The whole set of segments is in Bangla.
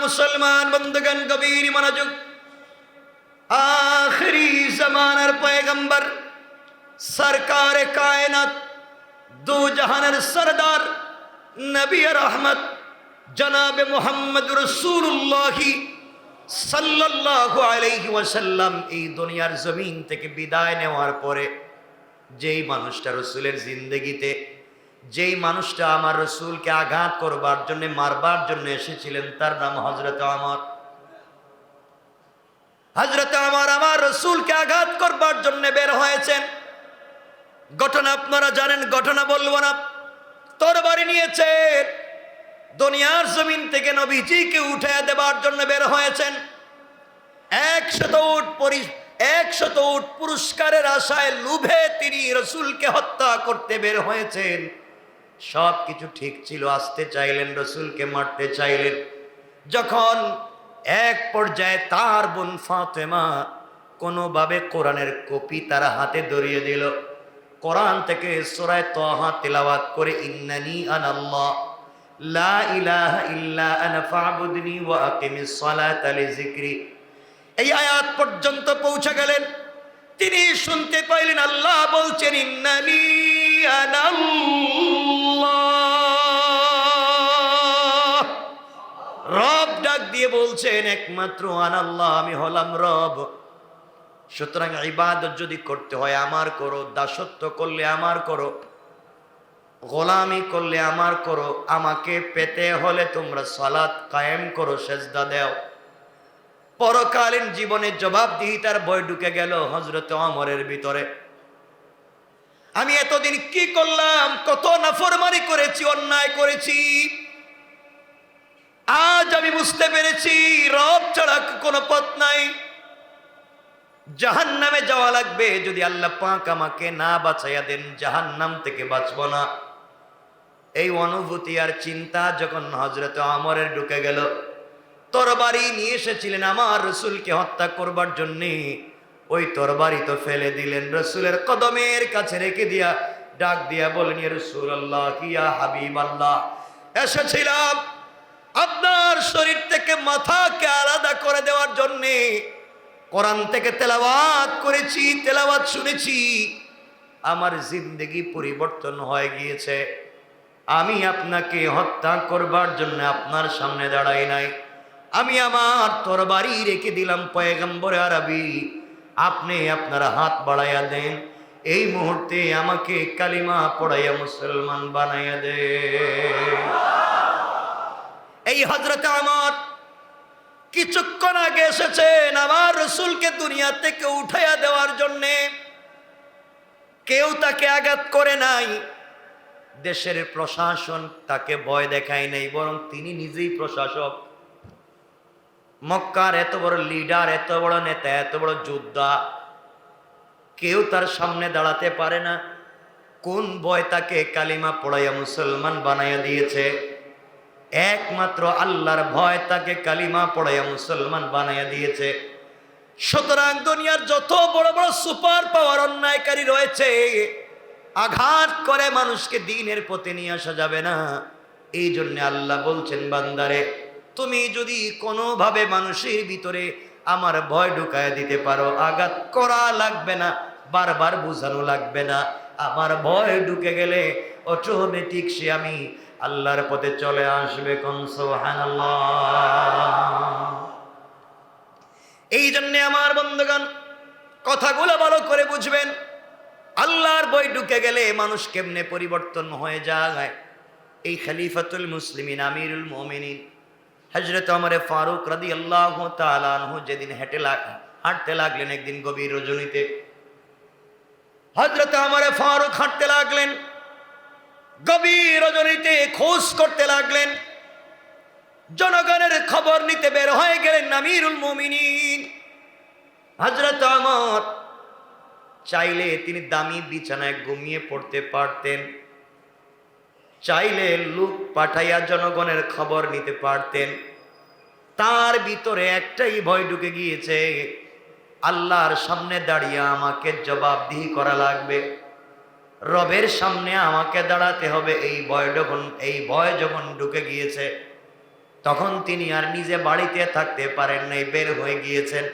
মুসলমান বন্ধুগণ, গভীর মনোযোগ। আখিরি জামানার পয়গম্বর, সরকার কায়নাত, দু জাহানের সরদার, নবী রহমত জনাবে মুহাম্মদ রাসূলুল্লাহ সাল্লাল্লাহু আলাইহি ওয়াসাল্লাম এই দুনিয়ার জমিন থেকে বিদায় নেওয়ার পরে যেই মানুষটা রসুলের জিন্দেগিতে, যেই মানুষটা আমার রসুলকে আঘাত করবার জন্য, মারবার জন্য এসেছিলেন, তার নাম হযরত ওমর। হযরত ওমর আমার রসুলকে আঘাত করবার জন্য বের হয়েছেন। ঘটনা আপনারা জানেন, ঘটনা বলবো না। তরবারি নিয়েছেন, দুনিয়ার জমিন থেকে নবীজিকে উঠে দেবার জন্য বের হয়েছেন। 100 উট পুরস্কারের আশায় লোভে তিনি রসুলকে হত্যা করতে বের হয়েছেন। সব কিছু ঠিক ছিল, আসতে চাইলেন, রসুলকে মারতে চাইলেন। যখন এক পর্যায়ে তার বোন ফাতেমা কোনোভাবে কোরআনের কপি তার হাতে ধরিয়ে দিল, কোরআন থেকে সূরা তাহা তেলাওয়াত করে, ইন্নানি আনাল্লাহ লা ইলাহা ইল্লা আনা ফা'বুদনি ওয়া আকিমিস সালাতা লিযিকরি, এই আয়াত পর্যন্ত পৌঁছে গেলেন। তিনি শুনতে পাইলেন আল্লাহ বলছেন, ইন্নানি আনাল্লাহ। রব ডাক দিয়ে বলছেন, একমাত্র আনাল্লাহ, আমি হলাম রব। সুতরাং ইবাদত যদি করতে হয় আমার করো, দাসত্ব করলে আমার করো, গোলামি করলে আমার করো, আমাকে পেতে হলে তোমরা সালাত কায়েম করো, সেজদা দাও। পরকালীন জীবনে জবাবদিহিতার ভয় ঢুকে গেল হযরত ওমরের ভিতরে। আমি এতদিন কি করলাম, কত নাফরমানি করেছি, অন্যায় করেছি। আজ আমি বুঝতে পেরেছি রব ছাড়া কোনো পথ নাই, জাহান্নামে যাওয়া লাগবে। যদি আল্লাহ পাক আমাকে না বাঁচাইয়া দেন, জাহান্নাম থেকে বাঁচব না। এই অনুভূতি আর চিন্তা যখন হযরত ওমরের ঢুকে গেল, তরবারি নিয়ে এসেছিলেন আমার রসুলকে হত্যা করবার জন্যে, ওই তরবারি তো ফেলে দিলেন, রসুলের কদমের কাছে রেখে দিয়া ডাক দিয়া বলেন, ইয়া রাসূলুল্লাহ, ইয়া হাবিবাল্লাহ, এসেছিলাম আপনার শরীর থেকে মাথাকে আলাদা করে দেওয়ার জন্যে। কোরআন থেকে তেলাওয়াত করেছি, তেলাওয়াত শুনেছি, আমার জিন্দেগি পরিবর্তন হয়ে গিয়েছে। আমি আপনাকে হত্যা করবার জন্য আপনার সামনে দাঁড়াই নাই, আমি আমার তরবারি রেখে দিলাম। পয়গম্বরে আরবি, আপনি আপনার হাত বাড়াইয়া দেন, এই মুহূর্তে আমাকে কালিমা পড়াইয়া মুসলমান বানাইয়া দেন। এই হযরত ওমর কিছুক্ষণ আগে এসেছেন আমার রসুলকে দুনিয়া থেকে উঠাইয়া দেওয়ার জন্যে। কেউ তাকে আঘাত করে নাই, দেশের প্রশাসন তাকে ভয় দেখায় নাই, বরং তিনি নিজেই প্রশাসক। মক্কার এত বড় লিডার, এত বড় নেতা, এত বড় যোদ্ধা, কেউ তার সামনে দাঁড়াতে পারে না। কোন ভয় তাকে কালিমা পড়াইয়া মুসলমান বানাইয়া দিয়েছে? একমাত্র আল্লাহর ভয় তাকে কালিমা পড়াইয়া মুসলমান বানাইয়া দিয়েছে। সুতরাং দুনিয়ার যত বড় বড় সুপার পাওয়ার অন্যায়কারী রয়েছে, আঘাত করে মানুষকে দ্বীনের পথে নিয়ে আসা যাবে না। এই জন্য আল্লাহ বলছেন, বান্দারে, তুমি যদি কোনোভাবে মানুষের ভিতরে আমার ভয় ঢুকায় দিতে পারো, আঘাত করা লাগবে না, বারবার বোঝানো লাগবে না। আমার ভয় ঢুকে গেলে অটোমেটিক সে আমি আল্লাহর পথে চলে আসবে। কোন সুবহানাল্লাহ। এই জন্য আমার বন্ধুগণ, কথাগুলো ভালো করে বুঝবেন। আল্লাহর ভয় ঢুকে গেলে মানুষ কেমনে পরিবর্তন হয়ে যায়। এই খলিফাতুল মুসলিমিন, আমিরুল মুমিনিন হযরত ওমর ফারুক রাদিয়াল্লাহু তাআলা আনহু যেদিন হাঁটতে লাগলেন, একদিন গভীর রজনীতে হযরত ওমর ফারুক হাঁটতে লাগলেন, গভীর রজনীতে খোঁজ করতে লাগলেন, জনগণের খবর নিতে বের হয়ে গেলেন আমিরুল মুমিনিন হযরত ওমর। চাইলে তিনি দামি বিছানায় ঘুমিয়ে পড়তে পারতেন, চাইলে লোক পাঠাইয়া জনগণের খবর নিতে পারতেন। তার ভিতরে একটাই ভয় ঢুকে গিয়েছে, আল্লাহর সামনে দাঁড়িয়ে আমাকে জবাবদিহি করা লাগবে, রবের সামনে আমাকে দাঁড়াতে হবে। এই ভয় যখন ঢুকে গিয়েছে, তখন তিনি আর নিজে বাড়িতে থাকতে পারেন নাই, বের হয়ে গিয়েছেন।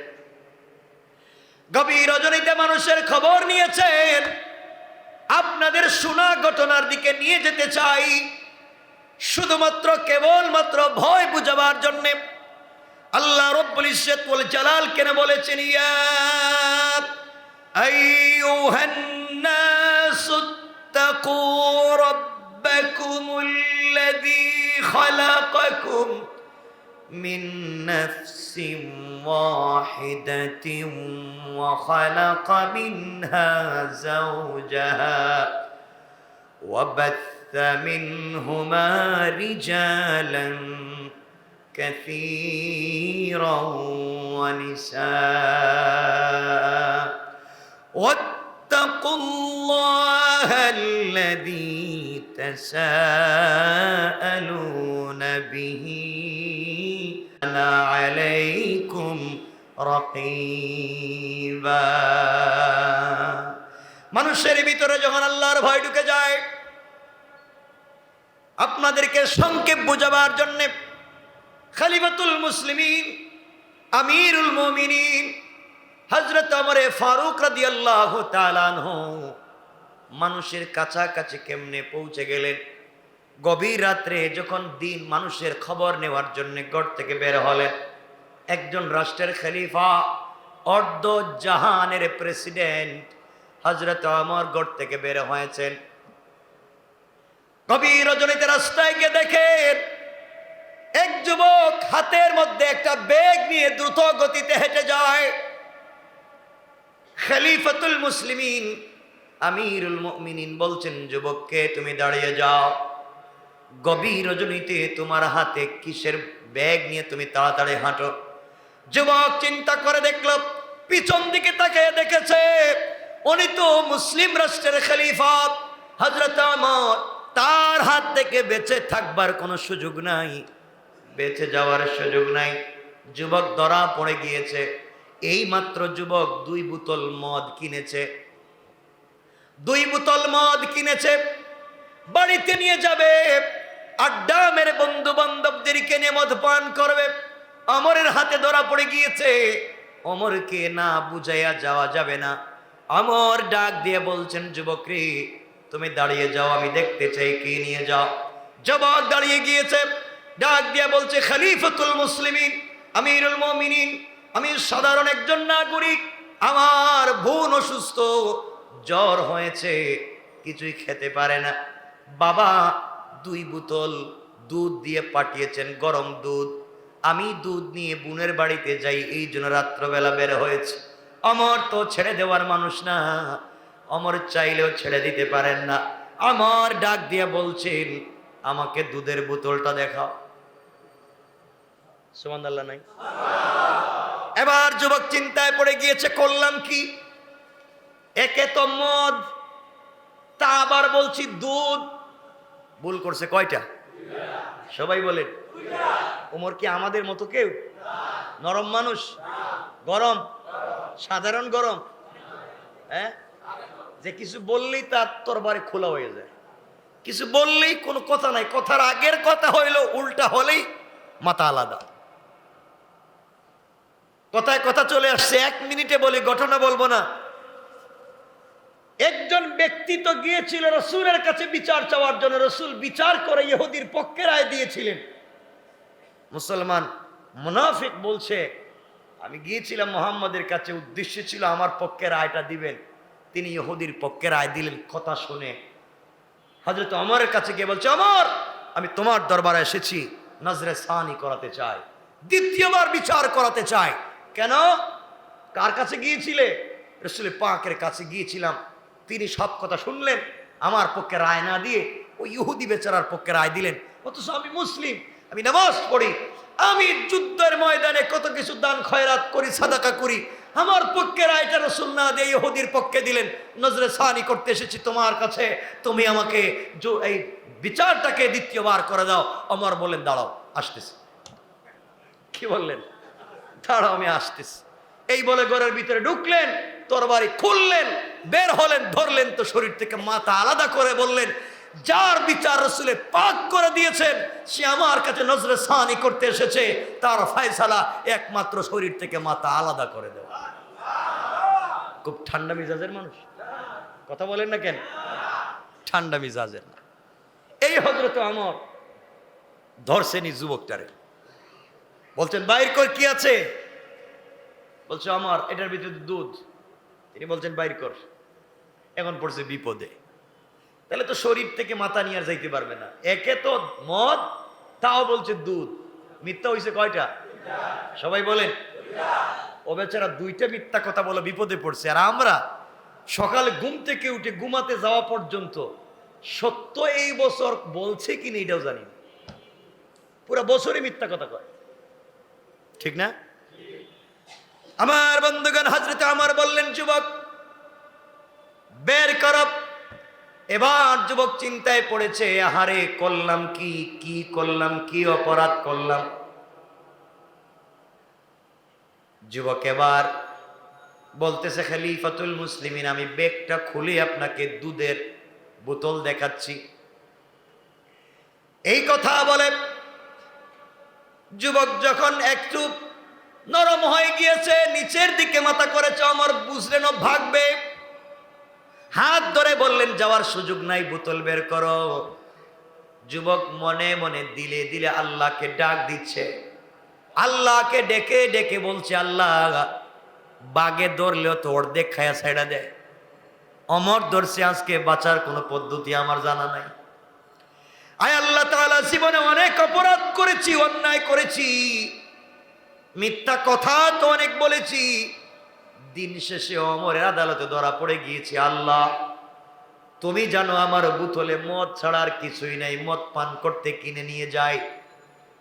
গভীর রজনীতে মানুষের খবর নিয়েছেন। আপনাদের শোনা ঘটনার দিকে নিয়ে যেতে চাই, শুধুমাত্র কেবলমাত্র ভয় বুঝাবার জন্য। আল্লাহ রব্বুল ইজ্জত ওয়াল জালাল কেন বলেছেন, ইয়া আইয়ুহান নাসুত্তাকু রাব্বাকুমুল্লাযী খালাকাকুম মিন নাফসিন ওয়াহিদাতিন ওয়া খালাকা মিনহা যাওজাহা ওয়া বাথা মিনহুমা রিজালান كثيرا ونساء واتقوا الله الذي تساءلون به عليكم رقيبا। মানুষের ভিতরে যখন আল্লাহর ভয় ঢুকে যায়, আপনাদেরকে সংক্ষেপ বোঝাবার জন্য খলিফাতুল মুসলিমিন আমিরুল মুমিনিন হযরত ওমর ফারুক রাদিয়াল্লাহু তাআলা আনহু মানুষের কাছাকাছি কেমনে পৌঁছে গেলেন। গভীর রাত্রে যখন দিন মানুষের খবর নেওয়ার জন্য ঘর থেকে বের হলেন, একজন রাষ্ট্রের খলিফা, অর্ধ জাহানের প্রেসিডেন্ট হযরত ওমর ঘর থেকে বের হয়েছেন। গভীর রজনীতে রাস্তায় গিয়ে দেখেন এক যুবক হাতের মধ্যে একটা ব্যাগ নিয়ে দ্রুত গতিতে হেঁটে যায়। খলিফাতুল মুসলিমিন আমিরুল মুমিনিন বলছেন, যুবককে তুমি দাঁড়িয়ে যাও, গভীর রজনীতে তোমার হাতে কিসের ব্যাগ নিয়ে তুমি তাড়াতাড়ি হাঁটো। যুবক চিন্তা করে দেখল, পিছন দিকে তাকিয়ে দেখেছে উনি তো মুসলিম রাষ্ট্রের খলিফা হযরত ওমর, তার হাত থেকে বেঁচে থাকবার কোনো সুযোগ নাই, বেঁচে যাওয়ার সুযোগ নাই। যুবক ধরা পড়ে গিয়েছে। এই মাত্র যুবক 2 বোতল মদ কিনেছে, 2 বোতল মদ কিনেছে, বাড়িতে নিয়ে যাবে, আড্ডা মেরে বন্ধু বান্ধবদেরকে নিয়ে মদ পান করবে। ওমরের হাতে ধরা পড়ে গিয়েছে। ওমরকে না বুঝাইয়া যাওয়া যাবে না। ওমর ডাক দিয়ে বলছেন, যুবক রে তুমি দাঁড়িয়ে যাও, আমি দেখতে চাই কি নিয়ে যাও। যুবক দাঁড়িয়ে গিয়েছে, ডাক দিয়ে বলছে, খলিফাতুল মুসলিমিন আমিরুল মুমিনিন, আমি সাধারণ একজন নাগরিক, আমার বোন অসুস্থ, জ্বর হয়েছে, কিছুই খেতে পারে না। বাবা 2 বোতল দুধ দিয়ে পাঠিয়েছেন, গরম দুধ, আমি দুধ নিয়ে বোনের বাড়িতে যাই, এই জন্য রাত্রবেলা বের হয়েছে। ওমর তো ছেড়ে দেওয়ার মানুষ না, ওমর চাইলেও ছেড়ে দিতে পারেন না। ওমর ডাক দিয়ে বলছেন, আমাকে দুধের বোতলটা দেখাও। সুবহানাল্লাহ নাই? এবার যুবক চিন্তায় পড়ে গিয়েছে, করলাম কি? একে তো মদ, তা আবার বলছি দুধ, ভুল করছে কয়টা? সবাই বলেন। ওমর কি আমাদের মতো কেউ? নরম মানুষ? গরম? সাধারণ গরম? হ্যাঁ, যে কিছু বললেই তার তরবারি খোলা হয়ে যায়, কিছু বললেই কোনো কথা নাই, কথার আগের কথা হইলো উল্টা হলেই মাথা আলাদা। কথায় কথা চলে আসছে, 1 মিনিটে বলি, ঘটনা বলবো না। একজন ব্যক্তি তো গিয়েছিল রাসূলের কাছে বিচার চাওয়ার জন্য, রাসূল বিচার করে ইহুদির পক্ষে রায় দিয়েছিলেন। মুসলমান মুনাফিক বলছে, আমি গিয়েছিলাম মুহাম্মাদের কাছে, উদ্দেশ্য ছিল আমার পক্ষে রায়টা দিবেন, তিনি ইহুদির পক্ষে রায় দিলেন। কথা শুনে হযরত ওমরের কাছে গিয়ে বলছে, ওমর আমি তোমার দরবারে এসেছি, নজরে সানি করাতে চাই, দ্বিতীয়বার বিচার করাতে চাই। কেন? কার কাছে গিয়েছিলে? রাসূল পাকের কাছে গিয়েছিলাম, তিনি সব কথা শুনলেন, আমার পক্ষে রায় না দিয়ে ওই ইহুদি বেচারার পক্ষে রায় দিলেন। অথচ আমি মুসলিম, আমি নামাজ পড়ি, আমি যুদ্ধের ময়দানে কত কিছু দান খয়রাত করি, সাদাকা করি, আমার পক্ষে রায়টা রাসূল না দিয়ে ইহুদির পক্ষে দিলেন। নজরে সানি করতে এসেছি তোমার কাছে, তুমি আমাকে এই বিচারটাকে দ্বিতীয়বার করে দাও। ওমর বললেন, দাঁড়াও, আসতেছি। কি বললেন? দাঁড়াও, আমি আসতেছি। এই বলে ঘরের ভিতরে ঢুকলেন, তরবারি খুললেন, বের হলেন, ধরলেন তো শরীর থেকে মাথা আলাদা করে বললেন, যার বিচার রাসূলে পাক করে দিয়েছেন, সে আমার কাছে নজরে সানি করতে এসেছে, তার ফয়সালা একমাত্র শরীর থেকে মাথা আলাদা করে দেওয়া। খুব ঠান্ডা মিজাজের মানুষ, কথা বলেন না কেন? ঠান্ডা মিজাজের না। এই হযরত ওমর ধরছেন এই যুবকটারে, বলছেন বাইর কর কি আছে। বলছে ওমর এটার ভিতরে দুধ। তিনি বলছেন বাইর কর। এখন পড়ছে বিপদে, তাহলে তো শরীর থেকে মাথা নিয়ে আর যাইতে পারবে না। একে তো মদ, তাও বলছে দুধ। মিথ্যা হইছে কয়টা? সবাই বলেন। ও বেচারা দুইটা মিথ্যা কথা বলে বিপদে পড়ছে, আর আমরা সকালে ঘুম থেকে উঠে ঘুমাতে যাওয়া পর্যন্ত সত্য এই বছর বলছে কিনা এটাও জানি না, পুরা বছরে মিথ্যা কথা কয়, ঠিক না? আমার বন্ধুগণ, হযরত ওমর বললেন যুবক বের কর। এবার যুবক চিন্তায় পড়েছে, আহারে করলাম কি, কি করলাম, কি অপরাধ করলাম। যুবক এবার বলতেছে, খলিফাতুল মুসলিমিন, আমি ব্যাগটা খুলে আপনাকে দুধের বোতল দেখাচ্ছি। এই কথা বলে যুবক যখন একটু নরম হয়ে গিয়েছে, নিচের দিকে মাথা করেছে, ওমর বুঝলেন ও ভাগবে, হাত ধরে বললেন যাওয়ার সুযোগ নাই, বোতল বের করো। যুবক মনে মনে দিলে দিলে আল্লাহকে ডাক দিচ্ছে, আল্লাহকে ডেকে ডেকে বলছে, আল্লাহ বাগে ধরলেও তো অর্ধেক খায়া ছাইড়া দেয়, ওমর ধরছে, আজকে বাঁচার কোনো পদ্ধতি আমার জানা নাই। আয় আল্লাহ তাআলা, জীবনে অনেক অপরাধ করেছি, অন্যায় করেছি, মিথ্যা কথা তো অনেক বলেছি, দিন শেষে ওমরের আদালতে ধরা পড়ে গিয়েছি। আল্লাহ তুমি জানো আমার বোতলে মদ ছাড়া আর কিছুই নাই, মদ পান করতে কিনে নিয়ে যাই,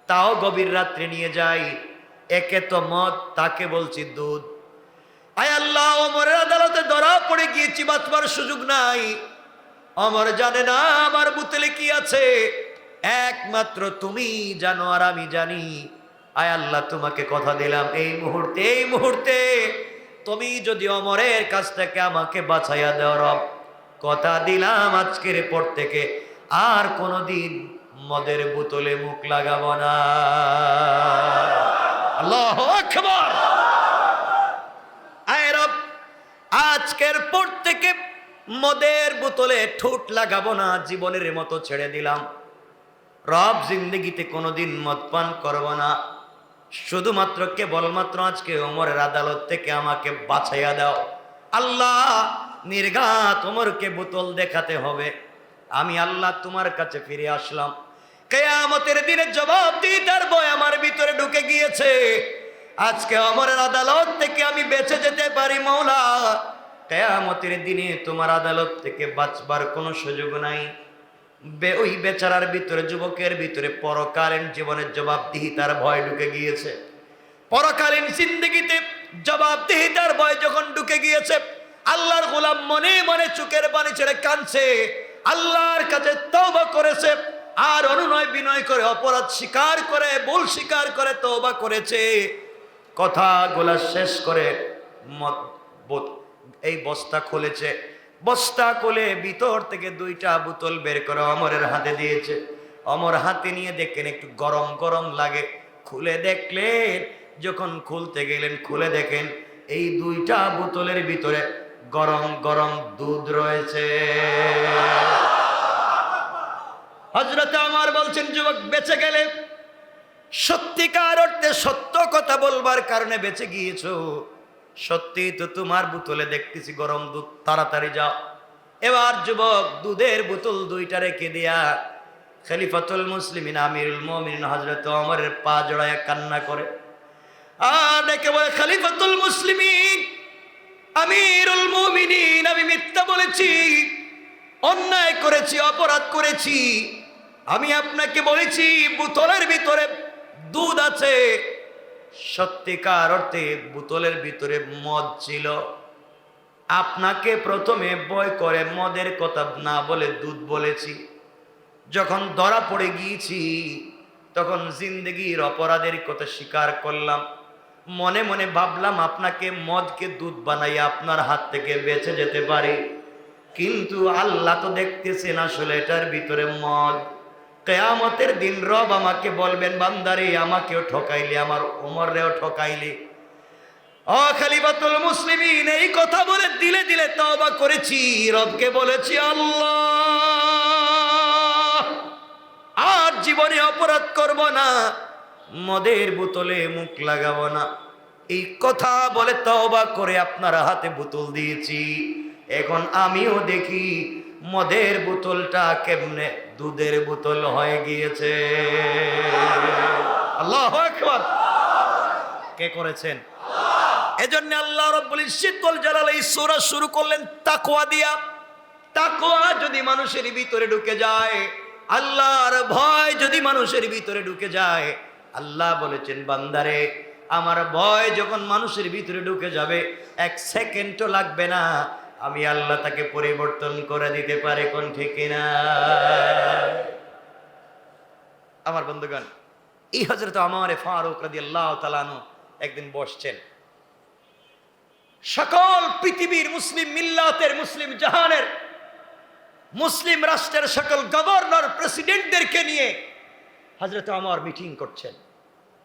তাও গভীর রাত্রে নিয়ে যাই, একে তো মদ, তাকে বলছি দুধ। আয় আল্লাহ, ওমরের আদালতে ধরা পড়ে গিয়েছি, বাঁচবার সুযোগ নাই। ওমর জানে না আমার বোতলে কি আছে, একমাত্র তুমি জানো আর আমি জানি। আয় আল্লাহ, তোমাকে কথা দিলাম, এই মুহূর্তে তুমি যদি ওমরের কাছ থেকে আমাকে বাঁচাইয়া দাও রব, কথা দিলাম আজকের পর থেকে আর কোনোদিন মদের বোতলে মুখ লাগাবো না। আল্লাহু আকবার। আয় রব, আজকের পর থেকে মদের বোতলে ঠোঁট লাগাবো না, জীবনের মতো ছেড়ে দিলাম রব, জিন্দগিতে কোনোদিন মদ পান করবো না, শুধুমাত্র কেবলমাত্র আজকে ওমরের আদালত থেকে আমাকে বাঁচাইয়া দাও। আল্লাহ নির্ঘাত ওমরকে বোতল দেখাতে হবে। আমি আল্লাহ তোমার কাছে ফিরে আসলাম। কিয়ামতের দিনে জবাবদিহিতার ভয় আমার ভিতরে ঢুকে গিয়েছে। আজকে ওমরের আদালত থেকে আমি বেঁচে যেতে পারি মওলা, কিয়ামতের দিনে তোমার আদালত থেকে বাঁচবার কোনো সুযোগ নাই। ওই বেচারার ভিতরে, যুবকের ভিতরে পরকালীন জীবনের জবাবদিহিতার ভয় ঢুকে গিয়েছে। পরকালীন জিন্দেগিতে জবাবদিহিতার ভয় যখন ঢুকে গিয়েছে, আল্লাহর গোলাম মনে মনে চোখের পানি ছেড়ে কাঁদছে, আল্লাহর কাছে তওবা করেছে, আর অনুনয় বিনয় করে অপরাধ স্বীকার করে, ভুল স্বীকার করে তওবা করেছে। কথাগুলা শেষ করে এই বস্তা খুলেছে, বস্তা খুলে ভিতর থেকে দুইটা বোতল বের করে ওমরের হাতে দিয়েছে। ওমর হাতে নিয়ে দেখেন একটু গরম গরম লাগে, খুলে দেখলেন, যখন খুলতে গেলেন খুলে দেখেন এই দুইটা বোতলের ভিতরে গরম গরম দুধ রয়েছে। হযরত ওমর বলছেন, যুবক বেঁচে গেলে, সত্যিকার অর্থে সত্য কথা বলবার কারণে বেঁচে গিয়েছো, সত্যি তো তোমার বোতলে দেখতেছি গরম দুধ, তাড়াতাড়ি যাও। এবার যুবক দুধের বোতল দুইটা রেখে দিয়া খলিফাতুল মুসলিমিন আমিরুল মুমিনিন হযরত ওমরের পা জড়ায় কান্না করে আর ডেকে বলে, খলিফাতুল মুসলিমিন আমিরুল মুমিনিন, আমি মিথ্যা বলেছি, অন্যায় করেছি, অপরাধ করেছি। আমি আপনাকে বলেছি বোতলের ভিতরে দুধ আছে, সত্যিকার অর্থে বোতলের ভিতরে মদ ছিল। আপনাকে প্রথমে ভয় করে মদের কথা না বলে দুধ বলেছি। যখন ধরা পড়ে গিয়েছি তখন জিন্দগির অপরাধের কথা স্বীকার করলাম। মনে মনে ভাবলাম আপনাকে মদকে দুধ বানাইয়া আপনার হাত থেকে বেঁচে যেতে পারি। কিন্তু আল্লাহ তো দেখতেছেন আসলে এটার ভিতরে মদ। কিয়ামতের দিন রব আমাকে বলবেন, বান্দারে আমাকেও ঠকাইলি, আমার ওমরেও ঠকাইলি। ও খলিফাতুল মুসলিমিন, এই কথা বলে দিলে দিলে তওবা করেছি, রবকে বলেছি আল্লাহ আর জীবনে অপরাধ করব না, মদের বোতলে মুখ লাগাবো না। এই কথা বলে তওবা করে আপনার হাতে বোতল দিয়েছি। এখন আমিও দেখি মদের বোতলটা কেমনে দুধের বোতল হয়ে গিয়েছে। আল্লাহু আকবার। কে করেছেন? এজন্য আল্লাহ রাব্বুল ইজ্জতুল জালাল এই সূরা শুরু করলেন তাকওয়া দিয়া। তাকওয়া যদি মানুষের ভিতরে ঢুকে যায়, আল্লাহর ভয় যদি মানুষের ভিতরে ঢুকে যায়, আল্লাহ বলেছেন বান্দারে আমার ভয় যখন মানুষের ভিতরে ঢুকে যাবে, এক সেকেন্ডও লাগবে না, আমি আল্লাহ তাকে পরিবর্তন করে দিতে পারে। কোন ঠিক না? আমার বন্ধুগণ, এই হযরত ওমর ফারুক রাদিয়াল্লাহু তাআলা আনহু একদিন বসছেন, সকল পৃথিবীর মুসলিম মিল্লাতের, মুসলিম জাহানের, মুসলিম রাষ্ট্রের সকল গভর্নর প্রেসিডেন্টদেরকে নিয়ে হযরত ওমর মিটিং করছেন।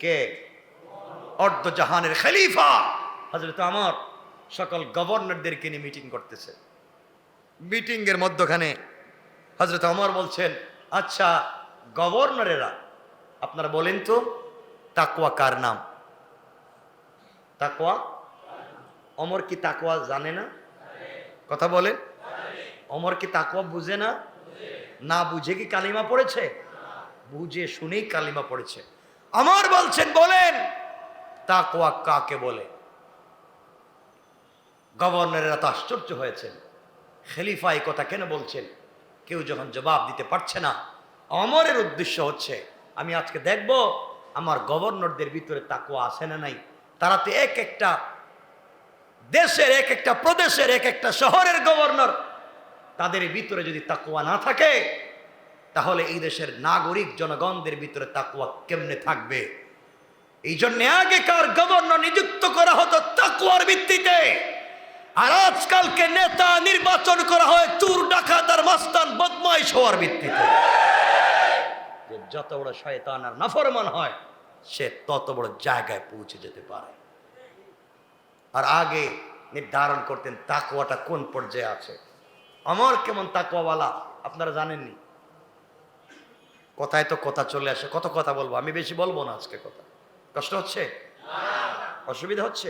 কে? অর্ধ জাহানের খলিফা হযরত ওমর সকল গভর্নরদেরকে নিয়ে মিটিং করতেছে। মিটিং এর মধ্যখানে হযরত ওমর বলছেন, আচ্ছা গভর্নরেরা আপনারা বলেন তো তাকওয়া কার নাম? তাকওয়া? ওমর কি তাকওয়া জানে না? কথা বলে। ওমর কি তাকওয়া বুঝে না? না বুঝে কি কালিমা পড়েছে? বুঝে শুনেই কালিমা পড়েছে। ওমর বলছেন, বলেন তাকওয়া কাকে বলে? গভর্নরেরা তো আশ্চর্য হয়েছেন, খলিফা এই কথা কেন বলছেন? কেউ যখন জবাব দিতে পারছে না, ওমরের উদ্দেশ্য হচ্ছে আমি আজকে দেখব আমার গভর্নরদের ভিতরে তাকওয়া আছে না নাই। তারা তো এক একটা দেশের, এক একটা প্রদেশের, এক একটা শহরের গভর্নর, তাদের ভিতরে যদি তাকওয়া না থাকে তাহলে এই দেশের নাগরিক জনগণদের ভিতরে তাকওয়া কেমনে থাকবে? এই জন্য আগেকার গভর্নর নিযুক্ত করা হতো তাকওয়ার ভিত্তিতে, আর আজকালকে নেতা নির্বাচন করা হয় চোর, ডাকাত আর মাস্তান বদমাইশ হওয়ার ভিত্তিতে। যে যত বড় শয়তান আর নাফরমান হয় সে তত বড় জায়গায় পৌঁছে যেতে পারে। আর আগে নির্ধারণ করতেন তাকওয়াটা কোন পর্যায়ে আছে। ওমর কেমন তাকওয়াওয়ালা আপনারা জানেননি। কথায় তো কথা চলে আসে, কত কথা বলবো, আমি বেশি বলবো না আজকে। কথা কষ্ট হচ্ছে? অসুবিধা হচ্ছে?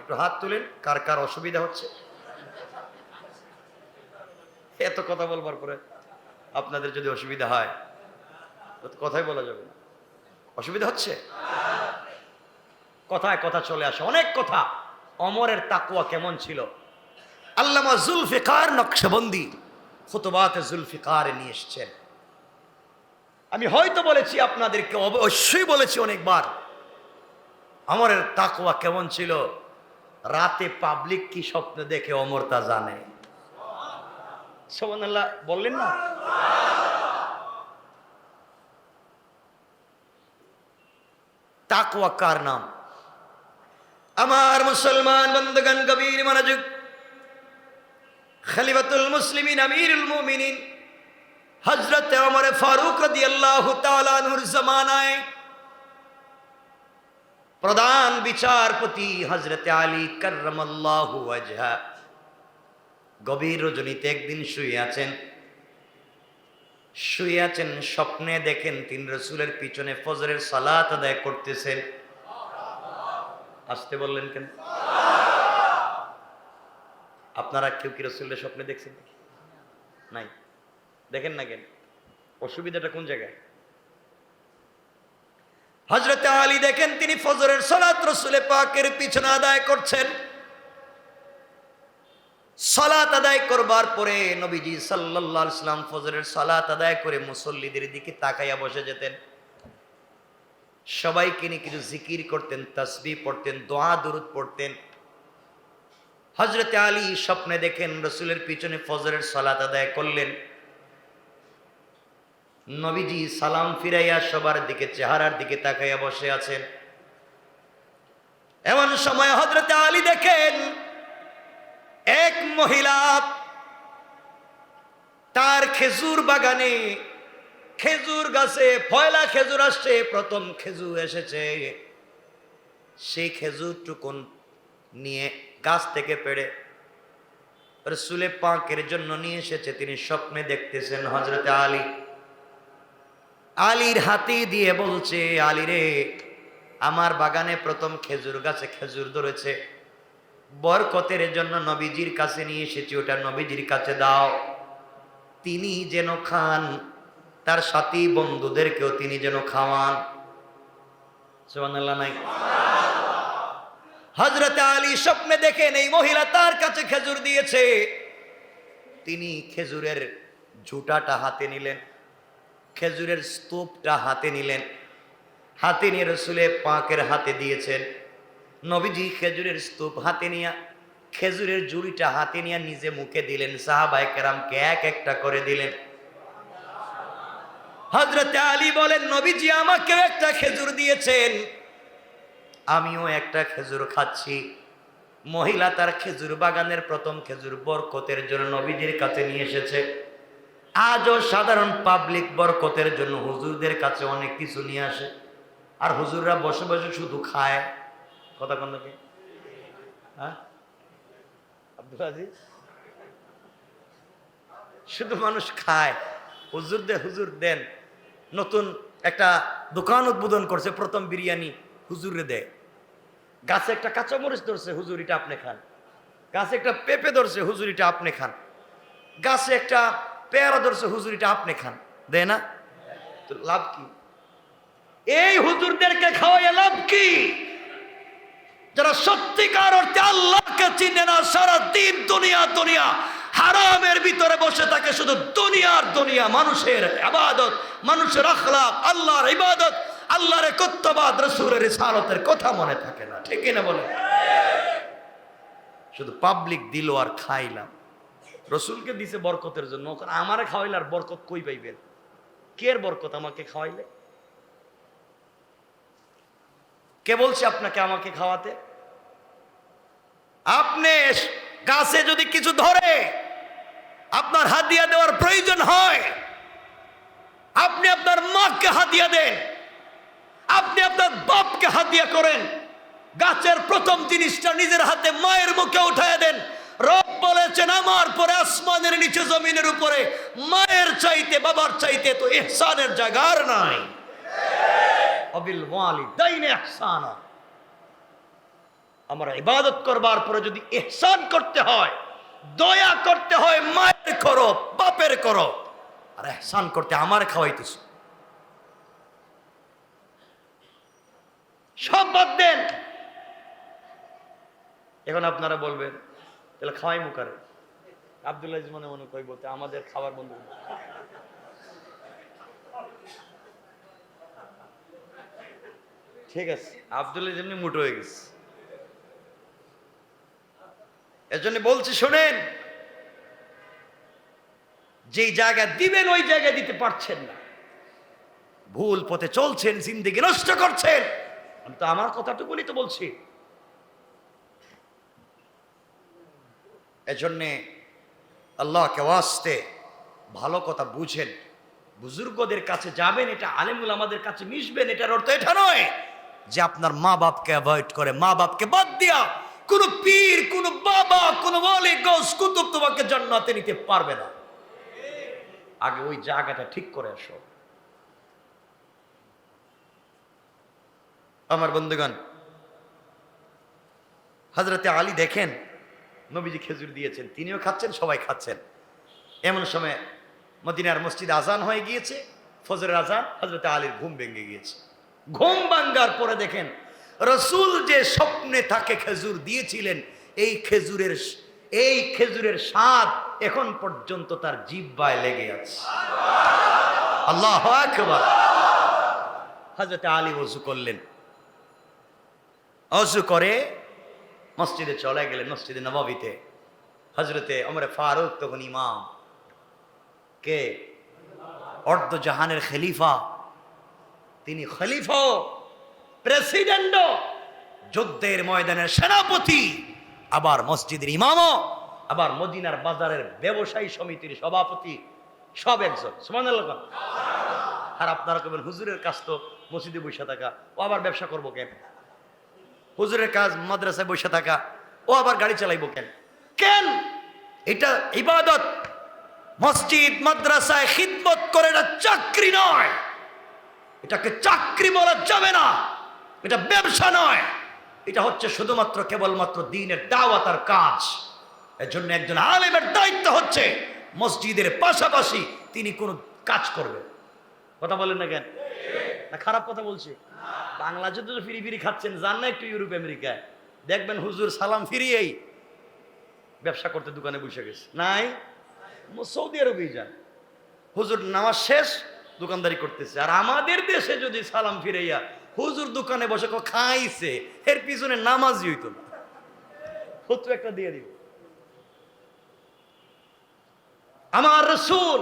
একটু হাত তুলেন কার কার অসুবিধা হচ্ছে। এত কথা বলবার পরে আপনাদের যদি অসুবিধা হয় কথাই বলা যাবে না। অসুবিধা হচ্ছে? কথায় কথা চলে আসে, অনেক কথা। ওমরের তাকওয়া কেমন ছিল? আল্লামা জুলফিকার নকশবন্দি খুতবাতে জুলফিকারে নিয়ে এসেছেন। আমি হয়তো বলেছি আপনাদেরকে, অবশ্যই বলেছি অনেকবার, ওমরের তাকওয়া কেমন ছিল। রাতে পাবলিক কি স্বপ্ন দেখে ওমর তা জানে। সুবহানাল্লাহ বললেন না? তাকওয়া কার নাম? আমার মুসলমান বন্ধুগণ, গভীর মনোযোগ। খলিফাতুল মুসলিমিন আমিরুল মুমিনিন হযরত ওমর ফারুক রাদিয়াল্লাহু তাআলা আনহুর জামানায় প্রধান বিচারপতি হযরত আলী কাররামাল্লাহু ওয়াজহা গভীর রজনীতে একদিন শুয়ে আছেন, স্বপ্নে দেখেন তিনি রাসূলের পিছনে ফজরের সালাত আদায় করতেছেন। আসতে বললেন কেন? আপনারা কেউ কি রাসূলের স্বপ্নে দেখছেন? নাই? দেখেন না কেন? অসুবিধাটা কোন জায়গায়? হযরত আলী দেখেন তিনি ফজরের সালাত রাসূল পাকের পিছনে আদায় করছেন। সালাত আদায় করবার পরে নবীজি সাল্লাল্লাহু আলাইহি ওয়াসাল্লাম ফজরের সালাত আদায় করে মুসল্লিদের দিকে তাকাইয়া বসে যেতেন। সবাইকে নিয়ে কিছু জিকির করতেন, তাসবিহ পড়তেন, দোয়া দুরূদ পড়তেন। হযরত আলী স্বপ্নে দেখেন রাসূলের পিছনে ফজরের সালাত আদায় করলেন। নবীজি সালাম ফিরাইয়া সবার দিকে, চেহারার দিকে তাকাইয়া বসে আছেন। এমন সময় হযরত আলী দেখেন এক মহিলা তার খেজুর বাগানে খেজুর গাছে পয়লা খেজুর আসছে, প্রথম খেজুর এসেছে। সেই খেজুর টুকুন নিয়ে গাছ থেকে পেড়ে রাসূলে পাকের জন্য নিয়ে এসেছে। তিনি স্বপ্নে দেখতেছেন হযরত আলী, আলীর হাতে দিয়ে বলছে, আলী রে, আমার বাগানে প্রথম খেজুর গাছে খেজুর ধরেছে, বরকতের জন্য নবীজির কাছে নিয়ে এসেছি, ওটা নবীজির কাছে দাও, তিনি যেন খান, তার সাথী বন্ধুদেরকেও তিনি যেন খাওয়ান। সুবহানাল্লাহ নাই? হযরত আলী স্বপ্নে দেখেন এই মহিলা তার কাছে খেজুর দিয়েছে। তিনি খেজুরের ঝুটাটা হাতে নিলেন, খেজুরের স্তূপটা হাতে নিলেন, হাতে নিয়ে রাসূলে পাকের হাতে দিয়েছেন। নবীজি খেজুরের স্তূপ হাতে নিয়ে খেজুরের ঝুড়িটা হাতে নিয়ে নিজে মুখে দিলেন, সাহাবায়ে কেরামকে এক একটা করে দিলেন। হযরত আলী বলেন, নবীজি আমাকেও একটা খেজুর দিয়েছেন, আমিও একটা খেজুর খাচ্ছি। মহিলা তার খেজুর বাগানের প্রথম খেজুর বরকতের জন্য নবীজির কাছে নিয়ে এসেছে। আজও সাধারণ পাবলিক বরকতের জন্য হুজুরদের কাছে অনেক কিছু নিয়ে আসে, আর হুজুররা বসে বসে শুধু খায়। কথা কোন নাকি? হ্যাঁ আব্দুল আজিজ, শুধু মানুষ খায়, হুজুর দেন। নতুন একটা দোকান উদ্বোধন করছে, প্রথম বিরিয়ানি হুজুরে দেয়। গাছে একটা কাঁচামরিচ ধরছে, হুজুর এটা আপনি খান। গাছে একটা পেঁপে ধরছে, হুজুর এটা আপনি খান। গাছে একটা পেয়ারা ধরছে, হুজুর এটা আপনি খান। দেয় না? তো লাভ কি? এই হুজুরদেরকে খাওয়াইয়া লাভ কি? যারা সত্যিকার অর্থে আল্লাহকে চিনে না, সারা দিন দুনিয়া হারামের ভিতরে বসে থাকে, শুধু দুনিয়া, মানুষের ইবাদত, মানুষের আখলাক, আল্লাহর ইবাদত, আল্লাহর একত্ববাদ, রাসূলের রিসালাতের কথা মনে থাকে না। ঠিক না বলে? শুধু পাবলিক দিল আর খাইলাম। রাসূলকে দিছে বরকতের জন্য, আমারে খাওয়াইলে আর বরকত কই পাইবেন? কের বরকত আমাকে খাওয়াইলে? কে বলছে আপনাকে আমাকে খাওয়াতে? আপনি গাছে যদি কিছু ধরে আপনার হাদিয়া দেওয়ার প্রয়োজন হয়, আপনি আপনার মাকে হাদিয়া দেন, আপনি আপনার বাপকে হাদিয়া করেন। গাছের প্রথম জিনিসটা নিজের হাতে মায়ের মুখে উঠায় দেন। রব বলেছেন, আমার পরে আসমানের নিচে জমিনের উপরে মায়ের চাইতে বাবার চাইতে তো ইহসানের জায়গা আর নাই। অবিল ওয়ালিদাইনি ইহসানা। আমরা ইবাদত করবার পরে যদি ইহসান করতে হয়, দয়া করতে হয়, মায়ের করো, বাপের করো, আর ইহসান করতে আমার খাওয়াইতেছ, সব বাদ দেন। এখন আপনারা বলবেন, তাহলে খাওয়াই মুখারে। আব্দুল আজিজ মনে কই বলতে আমাদের খাবার বন্ধ। ঠিক আছে, আব্দুল আজিজ এমনি মুটো হয়ে গেছে। এজন্য বলছি, শোনেন, যেই জায়গা দিবেন ওই জায়গায় দিতে পারছেন না, ভুল পথে চলছেন, জিন্দেগি নষ্ট করছেন। আমি তো আমার কথাটুকুনি তো বলছি। এজন্যে আল্লাহকে ওয়াস্তে ভালো কথা বুঝেন, বুজুর্গদের কাছে যাবেন, এটা আলেমুল আমাদের কাছে মিশবেন, এটার অর্থ এটা নয় যে আপনার মা বাপকে অ্যাভয়েড করে, মা বাপকে বাদ দিয়া কোন পীর, কোন বাবা, কোন ওয়ালি, গাউস, কুতুব তোমাকে জান্নাতে নিতে পারবে না। আগে ওই জায়গাটা ঠিক করে আসো। আমার বন্ধুগণ, হযরতে আলী দেখেন নবীজি খেজুর দিয়েছেন, তিনিও খাচ্ছেন, সবাই খাচ্ছেন। এমন সময় মদিনার মসজিদে আজান হয়ে গিয়েছে, ফজরের আজান। হযরতে আলীর ঘুম ভেঙে গিয়েছে। ঘুম ভাঙ্গার পরে দেখেন রাসূল যে স্বপ্নে তাকে খেজুর দিয়েছিলেন, এই খেজুরের স্বাদ এখন পর্যন্ত তার জিহ্বায় লেগে আছে। আল্লাহু আকবার। হযরতে আলী ওযু করলেন, ওযু করে মসজিদে চলে গেলেন, মসজিদে নববীতে। হযরতে ওমর ফারুক তখন ইমাম, কে অর্ধ জাহানের খলিফা, তিনি খলিফা, প্রেসিডেন্ট, যুদ্ধের ময়দানের সেনাপতি, আবার মসজিদের ইমামও, আবার মদিনার বাজারের ব্যবসায়ী সমিতির সভাপতি, সব একজন, সুবহানাল্লাহ। আর আপনারা কবেন হুজুরের কাজ তো মসজিদে বসে থাকা, ও আবার ব্যবসা করবো কেন? হুজুরের কাজ মাদ্রাসায় বসে থাকা, ও আবার গাড়ি চালাইবো কেন? কেন? এটা ইবাদত। মসজিদ মাদ্রাসায় খিদমত করে, এটা চাকরি নয়। এটাকে চাকরি বলা যাবে না, এটা ব্যবসা নয়। এটা হচ্ছে শুধুমাত্র কেবলমাত্র দ্বীনের দাওয়াত আর কাজ। এর জন্য একজন আলেমের দায়িত্ব হচ্ছে মসজিদের পাশাপাশি তিনি কোনো কাজ করবেন। কথা বলেন না কেন? না খারাপ কথা বলছি? বাংলাদেশে তো ফিরি ফিরি খাচ্ছেন, যান না একটু ইউরোপ আমেরিকায়, দেখবেন হুজুর সালাম ফিরিয়েই ব্যবসা করতে দোকানে বসে গেছে। নাই? সৌদি আরবেই যান, হুজুর নামাজ শেষ দোকানদারি করতেছে। আর আমাদের দেশে যদি সালাম ফিরাইয়া হুজুর দোকানে বসে খাইছে, এর পিছনে নামাজই হইতো না। ফতোয়া একটা দিয়ে দিব। আমার রাসূল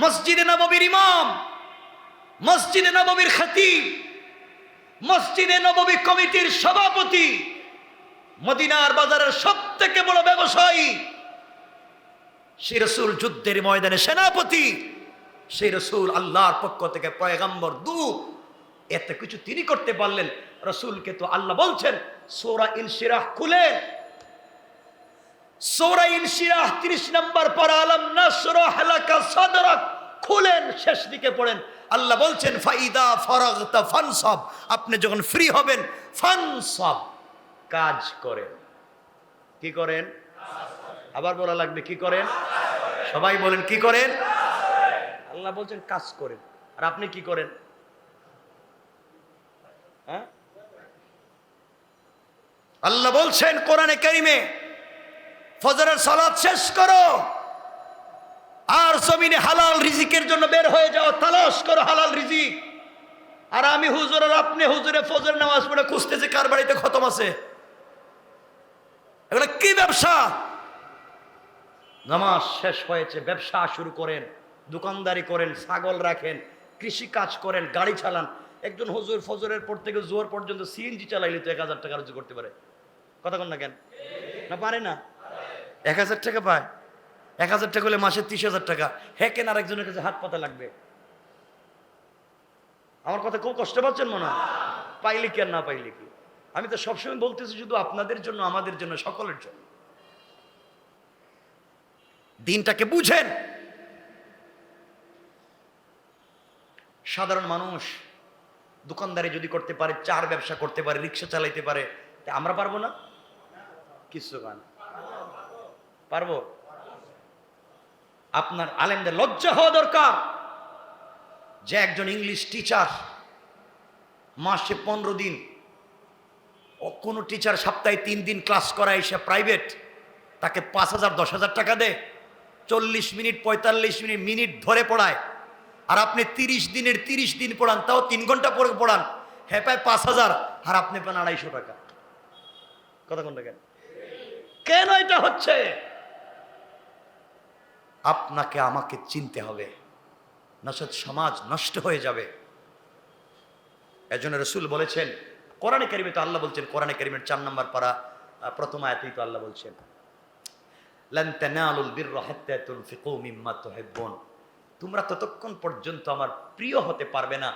মসজিদে নববীর ইমাম, মসজিদে নববীর খতিব, মসজিদে নববী কমিটির সভাপতি, মদিনার বাজারের সবথেকে বড় ব্যবসায়ী, সেই রাসূল যুদ্ধের ময়দানে সেনাপতি, সেই রাসূল আল্লাহর পক্ষ থেকে পয়গম্বর দূত, এত কিছু তিনি করতে পারলেন। রাসূলকে তো আল্লাহ বলছেন সূরা ইনশিরাহ খুলেন, সূরা ইনশিরাহ 30 নম্বর পারা, আলাম নাশরাহ লাকা সাদরাক খুলেন, শেষ দিকে পড়েন। আল্লাহ বলছেন ফাইদা ফারাগতা ফানসাব, আপনি যখন ফ্রি হবেন ফানসাব, কাজ করেন। কি করেন? আবার বলা লাগবে, কি করেন? সবাই বলেন কি করেন? আল্লাহ বলছেন কাজ করেন, আর আপনি কি করেন? হ্যাঁ, আল্লাহ বলছেন কোরআনে কারিমে ফজরের সালাত শেষ করো আর জমিনে হালাল রিজিকের জন্য বের হয়ে যাও, তালাশ করো হালাল রিজিক। আর আমি হুজুর আর আপনি হুজুরে ফজর নামাজ পড়ে খুঁজতেছি কার বাড়িতে খতম আছে। এগুলো কি ব্যবসা? নামাজ শেষ হয়েছে, ব্যবসা শুরু করেন, দোকানদারি করেন, ছাগল রাখেন, কৃষি কাজ করেন, গাড়ি চালান। একজন হুজুর ফজরের পর থেকে জোহর পর্যন্ত সিএনজি চালাইলে তো 1000 টাকা রোজগার করতে পারে। কথা কন না কেন? না পারে না? 1000 টাকা পায়। 1000 টাকা হলে মাসে 30,000 টাকা। হ্যাঁ, কেন আরেকজনের কাছে হাত পাতা লাগবে? আমার কথা খুব কষ্ট পাচ্ছেন মনে হয়? পাইলে কি আর না পাইলে কি? আমি তো সবসময় বলতেছি শুধু আপনাদের জন্য, আমাদের জন্য, সকলের জন্য। দিনটাকে বুঝেন। সাধারণ মানুষ দোকানদারি যদি করতে পারে, চার ব্যবসা করতে পারে, রিক্সা চালাইতে পারে, আমরা পারবো না? কিছু গান পারবো? আপনার আলেমদের লজ্জা হওয়া দরকার যে একজন ইংলিশ টিচার মাসে 15 দিন, ও কোনো টিচার সপ্তাহে 3 দিন ক্লাস করায়, সে প্রাইভেট, তাকে 5,000 10,000 টাকা দেয়, 40 মিনিট 45 মিনিট ধরে পড়ায়। আর আপনি 30 দিনের 30 দিন পড়ান, তাও 3 ঘন্টা পরে পড়ান, হ্যাঁ পায় 5,000, আর আপনি পান 250 টাকা। কথা কোনটা কেন? কেন এটা হচ্ছে? আপনাকে আমাকে চিনতে হবে, নচেত সমাজ নষ্ট হয়ে যাবে। এজন্য রাসূল বলেছেন, কোরআনে কারিমে তো আল্লাহ বলছেন, কোরআনে কারিমের 4 নম্বর পারা প্রথম আয়াতেই তো আল্লাহ বলছেন লান তানালুল বিররা হাত্তা তুনফিকু মিম্মা তুহিব্বুন, তোমরা ততক্ষণ পর্যন্ত আমার প্রিয় হতে পারবে না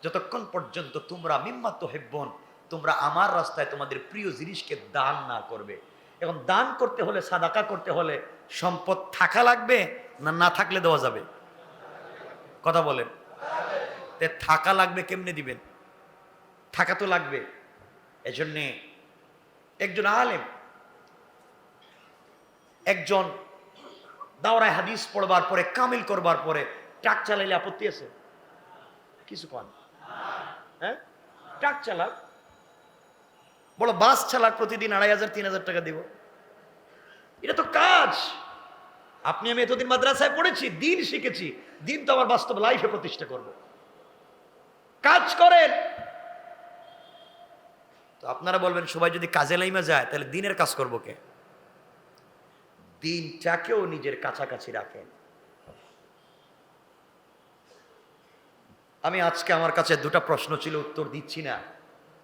যতক্ষণ পর্যন্ত তোমরা মিম্মা তুহিব্বুন, তোমরা আমার রাস্তায় তোমাদের প্রিয় জিনিসকে দান না করবে। এখন দান করতে হলে, সাদাকা করতে হলে সম্পদ থাকা লাগবে না না থাকলে দেওয়া যাবে? কথা বলেন। তে থাকা লাগবে, কেমনে দিবেন? থাকা তো লাগবে। এজন্যে একজন আলেম, একজন দাওরায় হাদিস পড়বার পরে, কামিল করবার পরে ট্রাক চালাইলে আপত্তি আছে? কিছু কন? হ্যাঁ, ট্রাক চালাক, বড় বাস চালাক, প্রতিদিন 2,500 3,000 টাকা দিব, এটা তো কাজ। আপনি আমি এতদিন মাদ্রাসায় পড়েছি, দিন শিখেছি, দিন তো আমার বাস্তব লাইফে প্রতিষ্ঠা করব। কাজ করেন। তো আপনারা বলবেন সবাই যদি কাজে লাইমা যায় তাহলে দিনের কাজ করবো কে? দিনটাকেও নিজের কাছাকাছি রাখেন। আমি আজকে আমার কাছে 2টা প্রশ্ন ছিল, উত্তর দিচ্ছি না,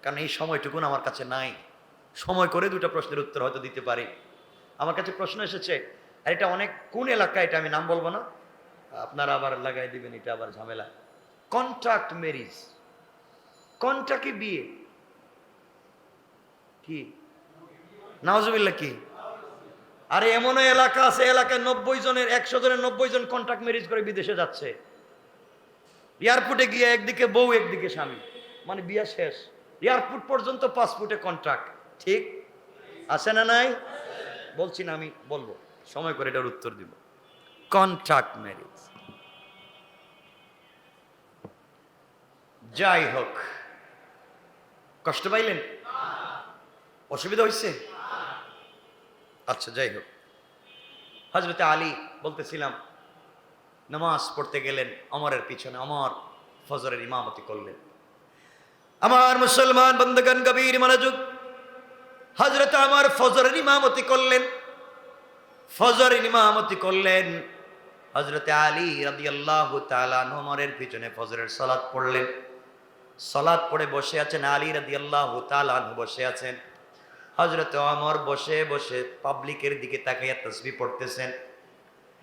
কারণ এই সময়টুকুন আমার কাছে নাই। সময় করে 2টা প্রশ্নের উত্তর হয়তো দিতে পারি। আমার কাছে প্রশ্ন এসেছে, আর এটা অনেক কোন এলাকা, এটা আমি নাম বলবো না, আপনারা আবার লাগাই দিবেন, এটা আবার ঝামেলা। কন্ট্রাক্ট ম্যারেজ, কন্ট্রাক্টে বিয়ে কি? নাউজুবিল্লাহ কি? আরে এমন এলাকা আছে, এলাকায় 90 জনের 100 জনের 90 জন কন্ট্রাক্ট ম্যারেজ করে বিদেশে যাচ্ছে। এয়ারপোর্টে গিয়ে একদিকে বউ একদিকে স্বামী, মানে বিয়ে শেষ, এয়ারপোর্ট পর্যন্ত পাসপোর্টে কন্ট্রাক্ট। ঠিক আছে না নাই? বলছি না, আমি বলবো, সময় করে এটার উত্তর দিব। Contract marriage. যাই হোক, কষ্ট পাইলেন? অসুবিধা হয়েছে? আচ্ছা, যাই হোক, হযরতে আলী বলতেছিলাম, নামাজ পড়তে গেলেন, ওমরের পিছনে ওমর ফজরের ইমামতি করলেন। আমার মুসলমান বন্ধুগণ, গভীর মনোযোগ। হযরত ওমর ফজরের ইমামতি করলেন, ফজরের ইমামতি করলেন। হযরতে আলী রাদিয়াল্লাহু তাআলা আনহু ওমরের পিছনে ফজরের সালাত পড়লেন। সালাত পড়ে বসে আছেন, আলী রাদিয়াল্লাহু তাআলা আনহু বসে আছেন। হযরত ওমর বসে বসে পাবলিকের দিকে তাকিয়ে তাসবিহ পড়তেছেন।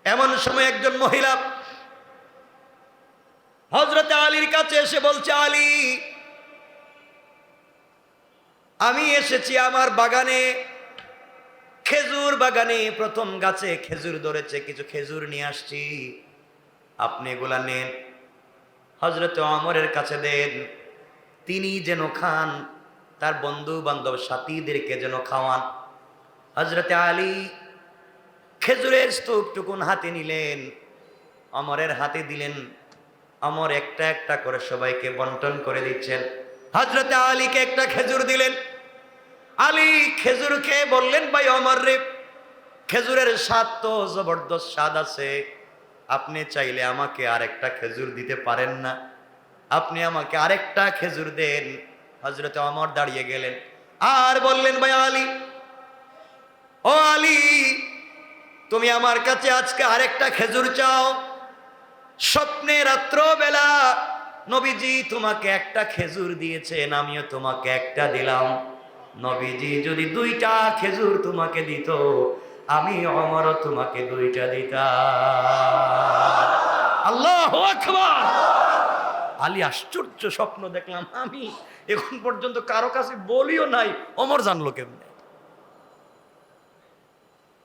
এমন সময় একজন মহিলা হযরত আলীর কাছে এসে বলছে, আলী, আমি এসেছি আমার বাগানে, খেজুর বাগানে প্রথম গাছে খেজুর ধরেছে, কিছু খেজুর নিয়ে আসছি, আপনি এগুলা নেন, হযরত ওমরের কাছে দেন, তিনি যেন খান, তার বন্ধু বান্ধব সাথীদেরকে যেন খাওয়ান। হযরত আলী খেজুরের স্তূপটুকুন হাতে নিলেন, ওমরের হাতে দিলেন। ওমর একটা একটা করে সবাইকে বন্টন করে দিচ্ছেন। হযরত আলীকে একটা খেজুর দিলেন। আলী খেজুর খেয়ে বললেন, ভাই ওমর রে, খেজুরের স্বাদ তো জবরদস্ত স্বাদ আছে, আপনি চাইলে আমাকে আরেকটা খেজুর দিতে পারেন না? আপনি আমাকে আরেকটা খেজুর দেন। হযরত ওমর দাঁড়িয়ে গেলেন আর বললেন, ভাই আলী, ও আলী, তুমি আমার কাছে আজকে আরেকটা খেজুর চাও? স্বপ্নে রাত্রবেলা নবীজি তোমাকে একটা খেজুর দিয়েছেন, আমিও তোমাকে একটা দিলাম। নবীজি যদি 2টা খেজুর তোমাকে দিত, আমি ওমরও তোমাকে 2টা দিতাম। আল্লাহু আকবার। আলী আশ্চর্য, স্বপ্ন দেখলাম আমি, এখন পর্যন্ত কারো কাছে বলিও নাই, ওমর জানলো কেমনে?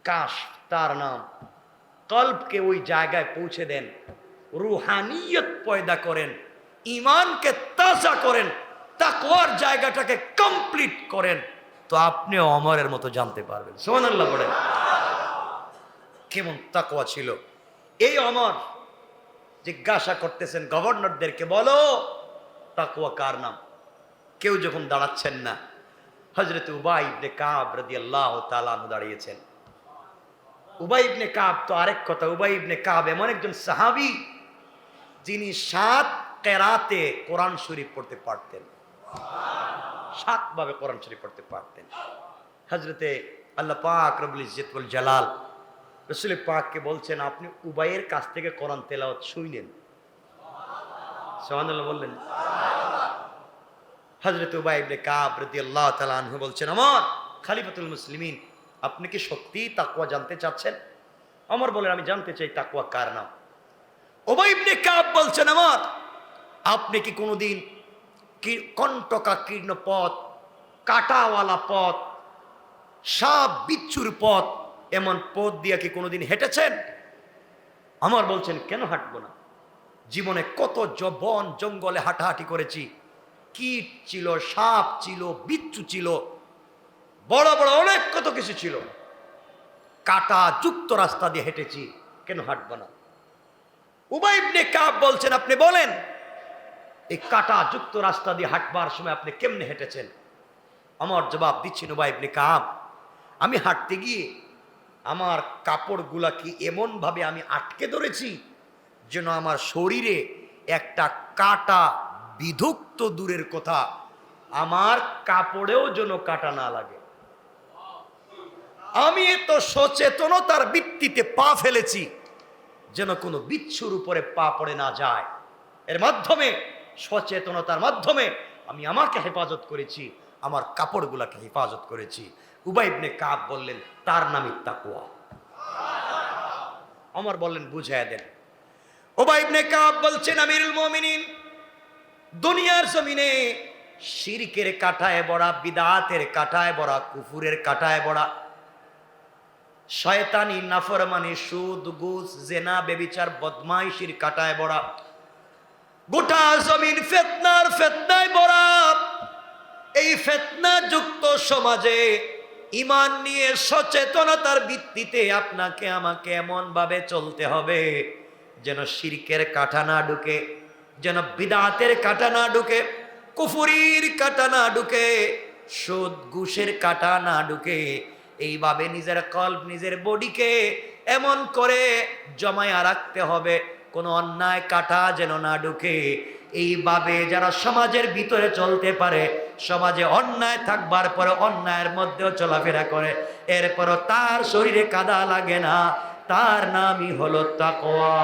কাশ তার নাম কলবকে ওই জায়গায় পৌঁছে দেন, রুহানিয়ত পয়দা করেন, ইমানকে তাজা করেন, তাকওয়ার জায়গাটাকে কমপ্লিট করেন, তো আপনি ওমরের মতো জানতে পারবেন। সুবহানাল্লাহ বলেন। কেমন তাকওয়া ছিল এই ওমর! জিজ্ঞাসা করতেছেন গভর্নরদেরকে, বলো তাকওয়া কার নাম? কেউ যখন দাঁড়াচ্ছেন না, হযরত উবাই ইবনে কাব রাদিয়াল্লাহু তাআলা আনহু দাঁড়িয়েছেন। উবাই ইবনে কাব তো আরেক কথা, উবাই ইবনে কাব এমন একজন সাহাবী যিনি 7 কেরাতে কোরআন শরীফ পড়তে পারতেন, 7 ভাবে কোরআন শরীফ পড়তে পারতেন। হযরতে আল্লাহ পাক রব্বুল ইজ্জত ওয়াল জালাল রাসূল পাককে বলছেন, আপনি উবাইয়ের কাছ থেকে কোরআন তেলাওয়াত শুনলেন। সুবহানাল্লাহ বললেন। হযরত উবাই ইবনে কাব রাদিয়াল্লাহু তাআলা আনহু বলছেন, ওমর খলিফাতুল মুসলিমিন, আপনি কি সত্যি তাকওয়া জানতে চাচ্ছেন? ওমর বলেন, আমি জানতে চাই তাকওয়া কার নাম। উবাই ইবনে কাব বলছেন, ওমর, আপনি কি কোনোদিন কণ্টকাকীর্ণ পথ, কাঁটাওয়ালা পথ, সাপ বিচ্ছুর পথ, এমন পথ দিয়ে কি কোনোদিন হেঁটেছেন? ওমর বলছেন, কেন হাঁটবো না? জীবনে কত বন জঙ্গলে হাঁটাহাঁটি করেছি, কীট ছিল, সাপ ছিল, বিচ্ছু ছিল, বড় বড় অনেক কত কিছু ছিল, কাঁটা যুক্ত রাস্তা দিয়ে হেঁটেছি, কেন হাঁটবো না? উবাই ইবনে কাব বলছেন, আপনি বলেন, এই কাঁটা যুক্ত রাস্তা দিয়ে হাঁটবার সময় আপনি কেমনে হেঁটেছেন? আমার জবাব দিচ্ছেন, উবাই ইবনে কাব, আমি হাঁটতে গিয়ে আমার কাপড়গুলা কি এমন ভাবে আমি আটকে ধরেছি যেন আমার শরীরে একটা কাঁটা বিধুক তো দূরের কথা, আমার কাপড়েও যেন কাঁটা না লাগে। আমি এত সচেতনতার ভিত্তিতে পা ফেলেছি যেন কোনো বিচ্ছুর উপরে পা পড়ে না যায়। এর মাধ্যমে, সচেতনতার মাধ্যমে আমি আমাকে হেফাজত করেছি, আমার কাপড়গুলাকে হেফাজত করেছি। উবাই ইবনে কাব বললেন, তার নামই তাকওয়া। ওমর বললেন, বুঝাইয়া দেন। উবাই ইবনে কাব বলছেন, আমিরুল মুমিনিন, দুনিয়ার জমিনে শিরকের কাঁটায় বড়া, বিদআতের কাঁটায় বড়া, কুফুরের কাঁটায় বড়া, শয়তানি, নাফরমানি, সুদ, ঘুষ, জেনা, বেবিচার, বদমাইশির কাঁটায় বড়া, গোটা জমিন ফিতনায় ভরা। এই ফিতনা যুক্ত সমাজে ঈমান নিয়ে সচেতনতার ভিত্তিতে আপনাকে আমাকে এমন ভাবে চলতে হবে যেন শিরকের কাঁটা না ঢুকে, যেন বিদআতের কাঁটা না ঢুকে, কুফরির কাঁটা না ঢুকে, সুদ ঘুষের কাঁটা না ঢুকে। এইভাবে নিজের কল্প, নিজের বডিকে এমন করে জমায়া রাখতে হবে কোনো অন্যায় কাঁটা যেন না ঢুকে। এইভাবে যারা সমাজের ভিতরে চলতে পারে, সমাজে অন্যায় থাকবার পরে অন্যায়ের মধ্যেও চলাফেরা করে, এরপরও তার শরীরে কাদা লাগে না, তার নামই হলো তাকওয়া।